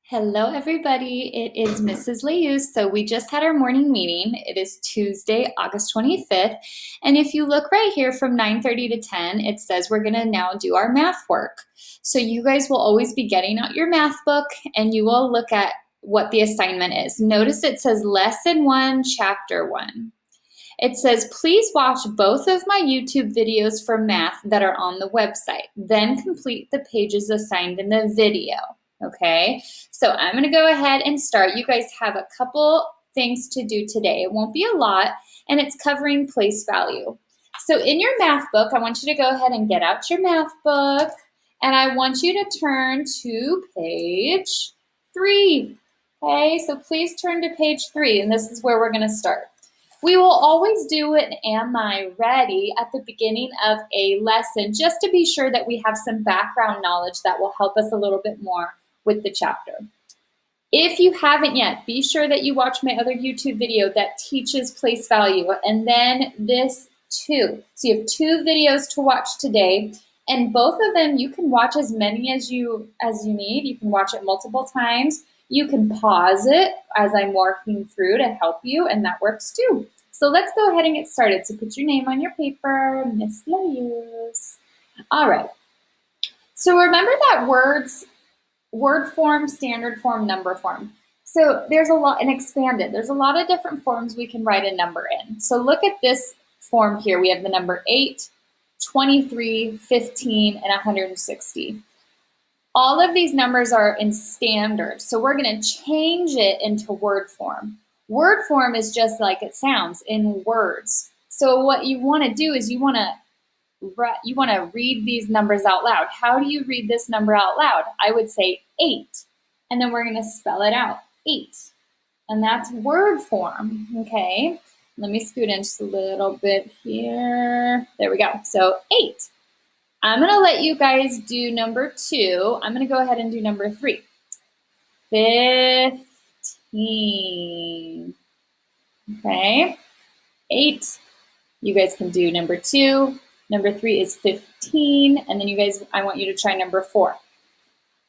Hello, everybody. It is Mrs. Leus. So we just had our morning meeting. It is Tuesday, August 25th. And if you look right here from 9:30 to 10, it says we're going to now do our math work. So you guys will always be getting out your math book and you will look at what the assignment is. Notice it says Lesson 1, Chapter 1. It says, please watch both of my YouTube videos for math that are on the website. Then complete the pages assigned in the video. Okay, so I'm going to go ahead and start. You guys have a couple things to do today. It won't be a lot, and it's covering place value. So in your math book, I want you to go ahead and get out your math book, and I want you to turn to page 3. Okay, so please turn to page 3, and this is where we're going to start. We will always do an Am I Ready at the beginning of a lesson just to be sure that we have some background knowledge that will help us a little bit more with the chapter. If you haven't yet, be sure that you watch my other YouTube video that teaches place value, and then this too. So you have 2 videos to watch today, and both of them you can watch as many as you need. You can watch it multiple times. You can pause it as I'm walking through to help you, and that works too. So let's go ahead and get started. So put your name on your paper, Miss Leus. All right. So remember that word form, standard form, number form. So there's a lot, and expanded. There's a lot of different forms we can write a number in. So look at this form here. We have the number 8, 23, 15, and 160. All of these numbers are in standard, so we're going to change it into word form. Word form is just like it sounds, in words. So what you want to do is you want to read these numbers out loud. How do you read this number out loud? I would say 8, and then we're going to spell it out, 8. And that's word form, okay? Let me scoot in just a little bit here. There we go. So 8. I'm going to let you guys do number 2. I'm going to go ahead and do number 3. 15. Okay. 8. You guys can do number 2. Number 3 is 15. And then you guys, I want you to try number 4.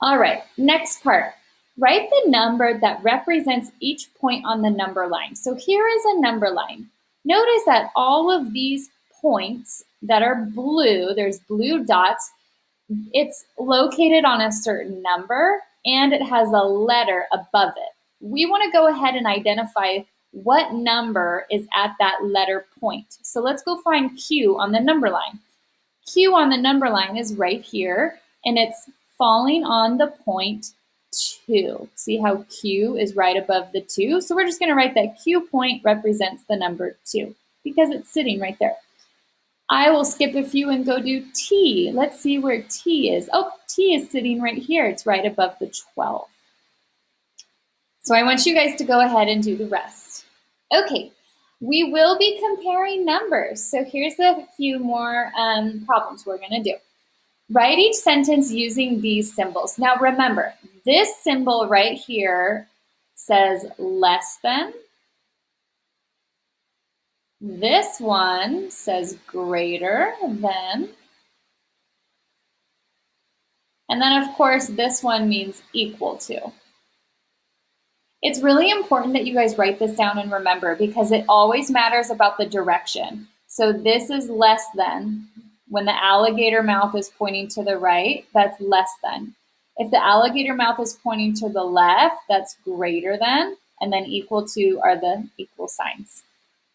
All right. Next part. Write the number that represents each point on the number line. So here is a number line. Notice that all of these points that are blue, there's blue dots, it's located on a certain number and it has a letter above it. We want to go ahead and identify what number is at that letter point. So let's go find Q on the number line. Q on the number line is right here, and it's falling on the point 2. See how Q is right above the 2? So we're just going to write that Q point represents the number 2 because it's sitting right there. I will skip a few and go do T. Let's see where T is. Oh, T is sitting right here. It's right above the 12. So I want you guys to go ahead and do the rest. Okay, we will be comparing numbers. So here's a few more problems we're going to do. Write each sentence using these symbols. Now remember, this symbol right here says less than. This one says greater than. And then, of course, this one means equal to. It's really important that you guys write this down and remember because it always matters about the direction. So this is less than. When the alligator mouth is pointing to the right, that's less than. If the alligator mouth is pointing to the left, that's greater than. And then equal to are the equal signs.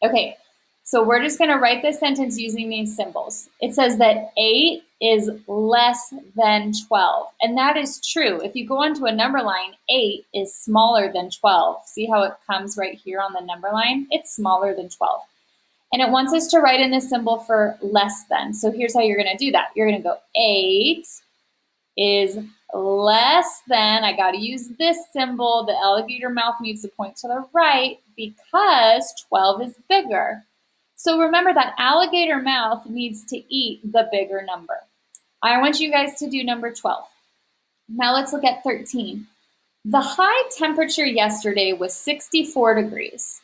Okay. So we're just going to write this sentence using these symbols. It says that 8 is less than 12. And that is true. If you go onto a number line, 8 is smaller than 12. See how it comes right here on the number line? It's smaller than 12. And it wants us to write in the symbol for less than. So here's how you're going to do that. You're going to go 8 is less than, I got to use this symbol. The alligator mouth needs to point to the right because 12 is bigger. So remember that alligator mouth needs to eat the bigger number. I want you guys to do number 12. Now let's look at 13. The high temperature yesterday was 64 degrees.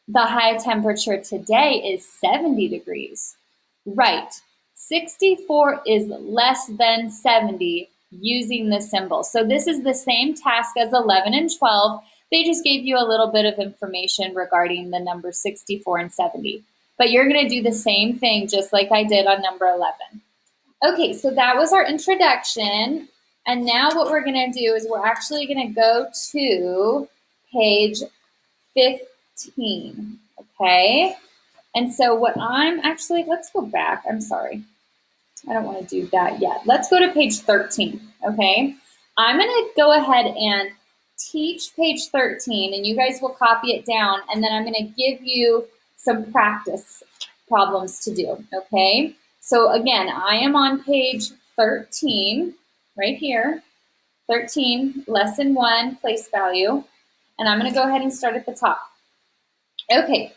The high temperature today is 70 degrees. Right, 64 is less than 70. using the symbol. So this is the same task as 11 and 12. They just gave you a little bit of information regarding the numbers 64 and 70. But you're going to do the same thing just like I did on number 11. Okay, so that was our introduction. And now what we're going to do is we're actually going to go to page 15, okay? And so what let's go back. I'm sorry. I don't want to do that yet. Let's go to page 13, okay? I'm going to go ahead and teach page 13, and you guys will copy it down, and then I'm going to give you some practice problems to do, okay? So again, I am on page 13, right here, 13, lesson 1, place value, and I'm going to go ahead and start at the top. Okay,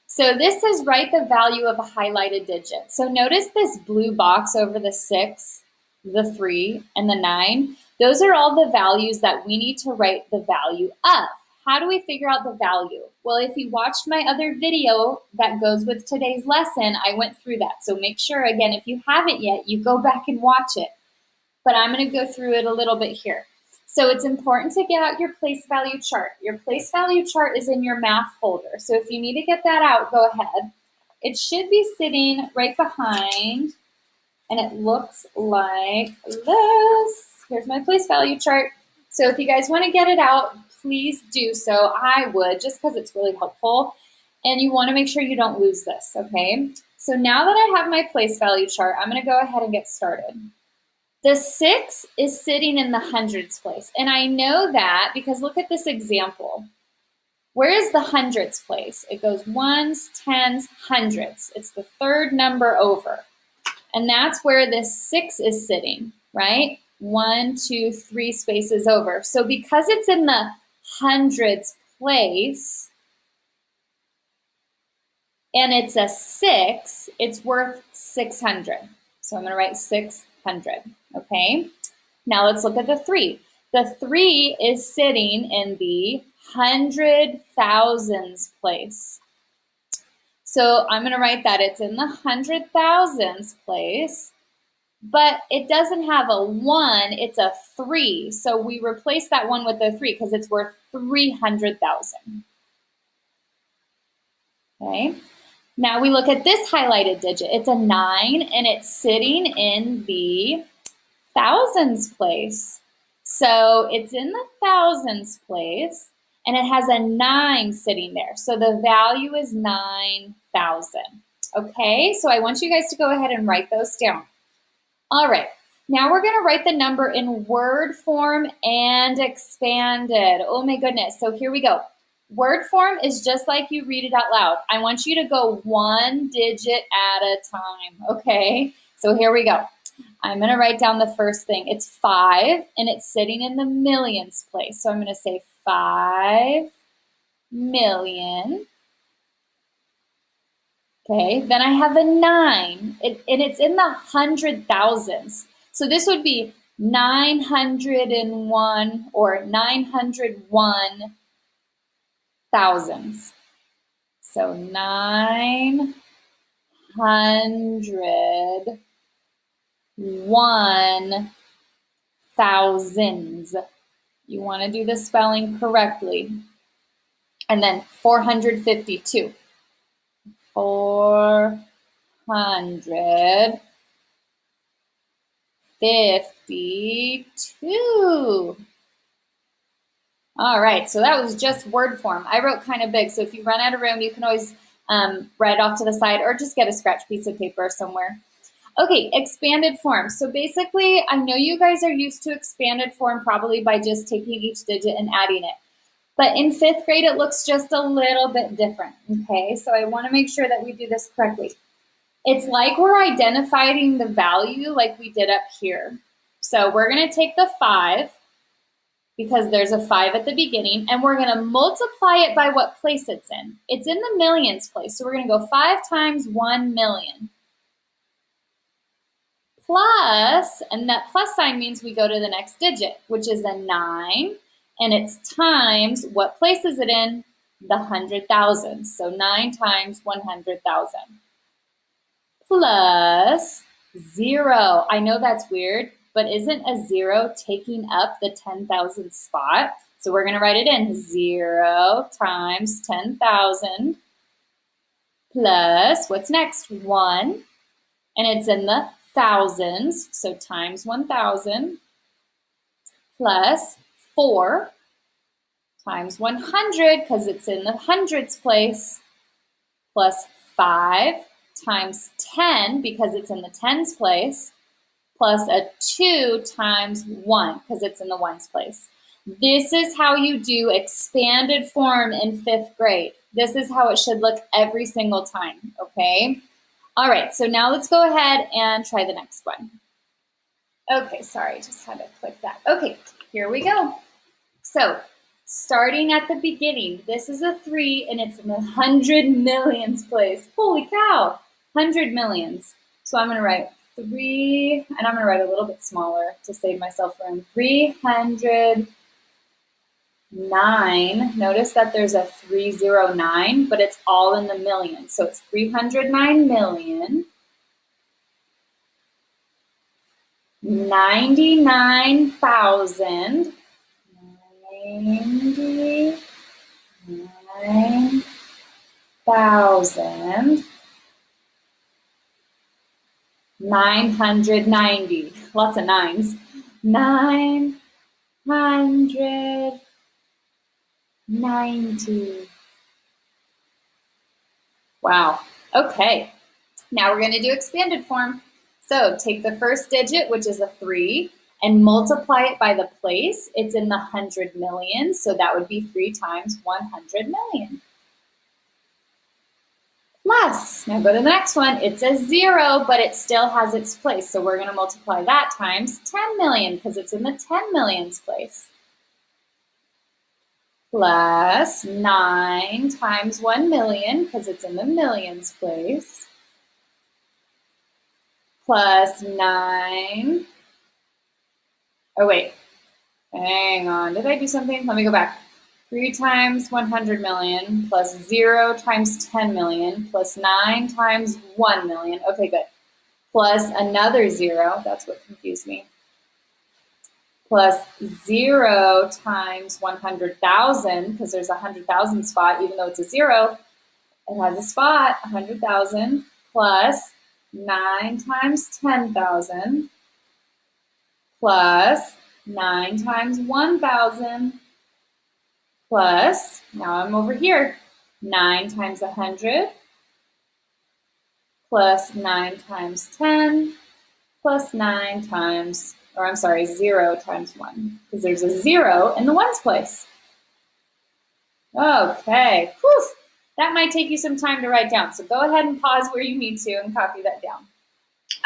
so this says write the value of a highlighted digit. So notice this blue box over the 6, the 3, and the 9. Those are all the values that we need to write the value of. How do we figure out the value? Well, if you watched my other video that goes with today's lesson, I went through that. So make sure, again, if you haven't yet, you go back and watch it. But I'm going to go through it a little bit here. So it's important to get out your place value chart. Your place value chart is in your math folder. So if you need to get that out, go ahead. It should be sitting right behind, and it looks like this. Here's my place value chart. So if you guys want to get it out, please do so. I would, just because it's really helpful. And you want to make sure you don't lose this, okay? So now that I have my place value chart, I'm going to go ahead and get started. The 6 is sitting in the hundreds place. And I know that because look at this example. Where is the hundreds place? It goes ones, tens, hundreds. It's the third number over. And that's where this 6 is sitting, right? 1, 2, 3 spaces over. So because it's in the hundreds place and it's a 6, it's worth 600. So I'm going to write 600, okay? Now let's look at the 3. The 3 is sitting in the hundred thousands place. So I'm going to write that it's in the hundred thousands place, but it doesn't have a 1, it's a 3. So we replace that 1 with a 3 because it's worth 300,000. Okay. Now we look at this highlighted digit. It's a 9 and it's sitting in the thousands place. So it's in the thousands place and it has a 9 sitting there. So the value is 9,000. Okay, so I want you guys to go ahead and write those down. All right, now we're going to write the number in word form and expanded. Oh my goodness, so here we go. Word form is just like you read it out loud. I want you to go one digit at a time, okay? So here we go. I'm going to write down the first thing. It's 5, and it's sitting in the millions place. So I'm going to say 5 million. Okay, then I have a 9, and it's in the hundred thousands. So this would be 901 or 901 thousands. So 901 thousands. You want to do the spelling correctly. And then 452. 452. All right, so that was just word form. I wrote kind of big, so if you run out of room, you can always write off to the side or just get a scratch piece of paper somewhere. Okay, expanded form. So basically, I know you guys are used to expanded form probably by just taking each digit and adding it. But in 5th grade, it looks just a little bit different, okay? So I want to make sure that we do this correctly. It's like we're identifying the value like we did up here. So we're going to take the 5, because there's a 5 at the beginning, and we're going to multiply it by what place it's in. It's in the millions place, so we're going to go 5 times 1 million. Plus, and that plus sign means we go to the next digit, which is a 9, and it's times, what place is it in? The 100,000. So 9 times 100,000. Plus 0. I know that's weird. but isn't a 0 taking up the 10,000 spot? So we're going to write it in. 0 times 10,000 plus, what's next? 1, and it's in the thousands, so times 1,000 plus 4 times 100, because it's in the hundreds place, plus 5 times 10, because it's in the tens place, plus a 2 times 1, because it's in the ones place. This is how you do expanded form in 5th grade. This is how it should look every single time, okay? All right, so now let's go ahead and try the next one. Okay, sorry, just had to click that. Okay, here we go. So, starting at the beginning, this is a 3 and it's in the 100 millions place. Holy cow, 100 millions. So I'm gonna write 3, and I'm gonna write a little bit smaller to save myself room. 309. Notice that there's a 309, but it's all in the millions. So it's 309 million. 99,000. 99,000. 990. Lots of nines. 990. Wow. Okay. Now we're going to do expanded form. So take the first digit, which is a 3, and multiply it by the place. It's in the 100 million, so that would be 3 times 100 million. Plus, now go to the next one. It's a 0, but it still has its place, so we're going to multiply that times 10 million because it's in the 10 millions place. Plus 9 times 1 million because it's in the millions place. Plus 9. Oh, wait. Hang on. Did I do something? Let me go back. 3 times 100 million plus 0 times 10 million plus 9 times 1 million. Okay, good. Plus another 0. That's what confused me. Plus 0 times 100,000, because there's a 100,000 spot, even though it's a 0. It has a spot, 100,000, plus 9 times 10,000, plus 9 times 1,000, plus, now I'm over here, 9 times 100, plus 9 times 10, plus 9 times, or I'm sorry, 0 times 1, because there's a 0 in the ones place. Okay, whew. That might take you some time to write down, so go ahead and pause where you need to and copy that down.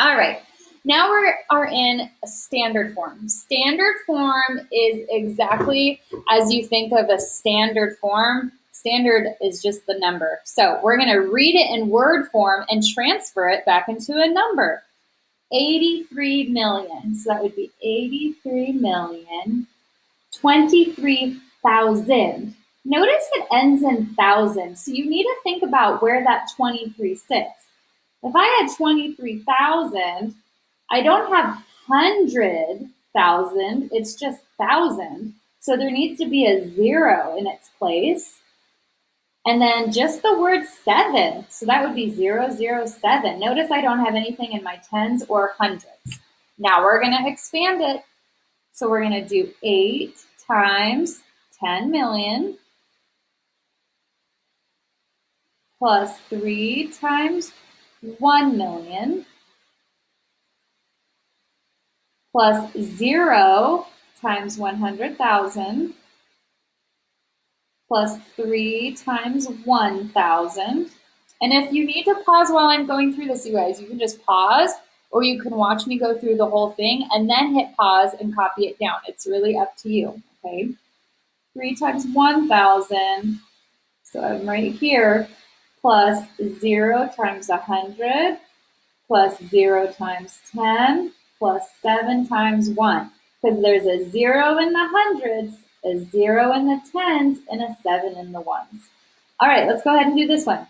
All right, now we are in a standard form. Standard form is exactly as you think of a standard form. Standard is just the number. So we're going to read it in word form and transfer it back into a number. 83 million. So that would be 83 million, 23,000. Notice it ends in thousand. So you need to think about where that 23 sits. If I had 23,000, I don't have 100,000, it's just 1,000. So there needs to be a 0 in its place. And then just the word 7. So that would be 007. Notice I don't have anything in my tens or hundreds. Now we're going to expand it. So we're going to do 8 times 10 million plus 3 times 1 million plus 0 times 100,000 plus 3 times 1,000. And if you need to pause while I'm going through this, you guys, you can just pause, or you can watch me go through the whole thing and then hit pause and copy it down. It's really up to you, okay? 3 times 1,000, so I'm right here, plus 0 times 100, plus 0 times 10, plus 7 times 1. Because there's a 0 in the hundreds, a 0 in the tens, and a 7 in the ones. All right, let's go ahead and do this one.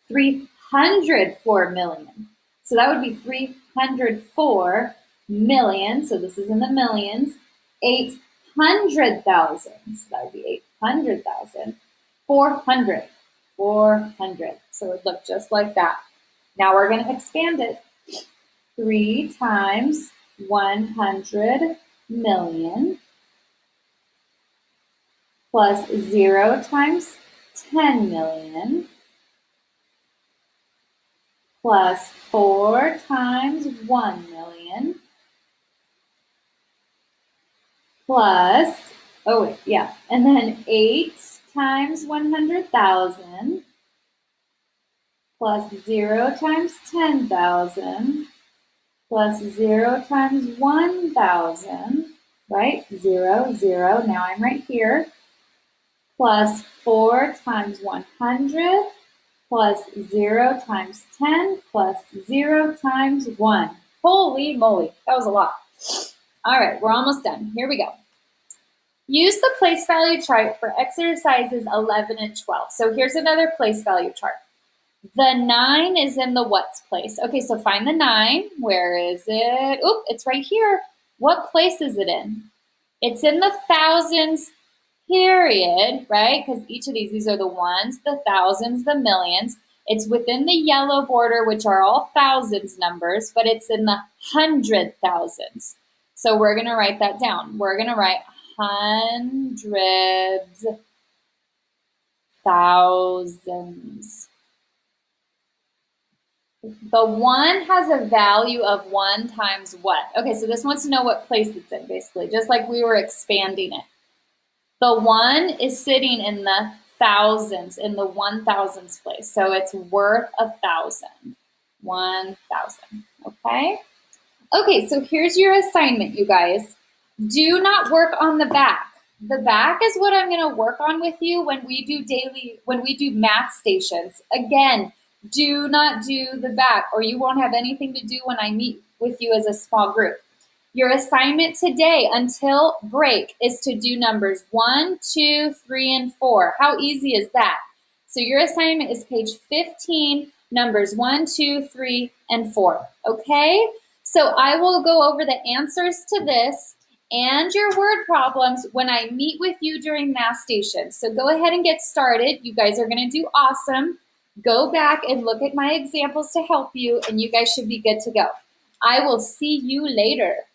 304 million. So that would be 304 million, so this is in the millions, 800,000, so that would be 800,000, 400, 400, so it would look just like that. Now we're going to expand it. 3 times 100 million plus 0 times 10 million plus 4 times 1 million plus, oh wait, yeah, and then 8 times 100,000 plus 0 times 10,000 plus 0 times 1,000, right? 0, 0, now I'm right here, plus 4 times 100 plus 0 times 10 plus 0 times 1. Holy moly, that was a lot. All right, we're almost done. Here we go. Use the place value chart for exercises 11 and 12. So here's another place value chart. The 9 is in the what's place. Okay, so find the 9. Where is it? Oop, it's right here. What place is it in? It's in the thousands, period, right? Because each of these are the ones, the thousands, the millions. It's within the yellow border, which are all thousands numbers, but it's in the 100,000s. So we're going to write that down. We're going to write hundreds, thousands. The 1 has a value of 1 times what? Okay, so this wants to know what place it's in, basically, just like we were expanding it. The 1 is sitting in the thousands, in the 1,000s place. So it's worth 1,000. 1,000, okay? Okay, so here's your assignment, you guys. Do not work on the back. The back is what I'm going to work on with you when we do math stations. Again, do not do the back, or you won't have anything to do when I meet with you as a small group. Your assignment today until break is to do numbers 1, 2, 3, and 4. How easy is that? So your assignment is page 15, numbers 1, 2, 3, and 4. Okay? So I will go over the answers to this and your word problems when I meet with you during math station. So go ahead and get started. You guys are going to do awesome. Go back and look at my examples to help you, and you guys should be good to go. I will see you later.